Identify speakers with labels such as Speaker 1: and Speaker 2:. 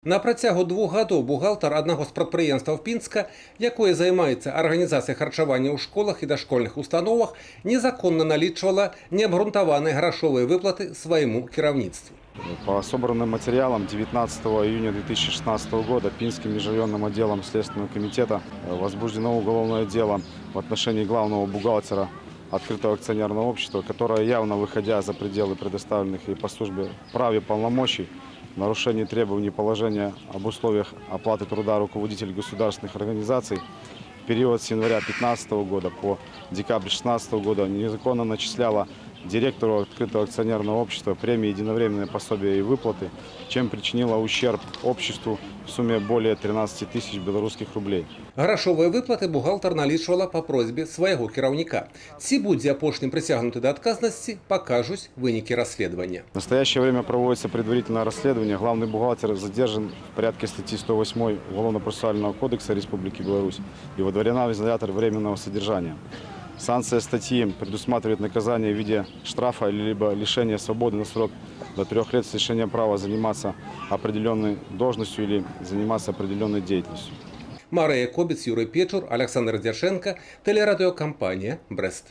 Speaker 1: На працягу 2 гадоў бухгалтар аднаго з прадпрыемстваў Пінска, якое займаецца арганізацыяй харчавання ў школах і дашкольных установах, незаконна налічвала неабгрунтаваныя грашовыя выплаты свайму кіраўніцтву.
Speaker 2: По собранным материалам 19 июня 2016 года Пинским межрайонным отделом Следственного комитета возбуждено уголовное дело в отношении главного бухгалтера открытого акционерного общества, которое, явно выходя за пределы предоставленных ей по службе прав и полномочий, в нарушении требований положения об условиях оплаты труда руководителей государственных организаций, в период с января 2015 года по декабрь 2016 года незаконно начисляла директору открытого акционерного общества премии, единовременные пособия и выплаты, чем причинила ущерб обществу в сумме более 13 тысяч белорусских рублей.
Speaker 1: Грашовыя выплаты бухгалтар налічвала по просьбе свайго кіраўніка. Ці будзе апошнім прыцягнуты да адказнасці, покажуць вынікі расследования.
Speaker 2: В настоящее время проводится предварительное расследование. Главный бухгалтер задержан в порядке статьи 108 Уголовно-процессуального кодекса Республики Беларусь и водворена в изолятор временного содержания. Санкция статьи предусматривает наказание в виде штрафа либо лишения свободы на срок до 3 лет с лишением права заниматься определенной должностью или заниматься определенной деятельностью.
Speaker 1: Мария Кобец, Юрий Печур, Александр Дяшенко, телерадиокомпания «Брест».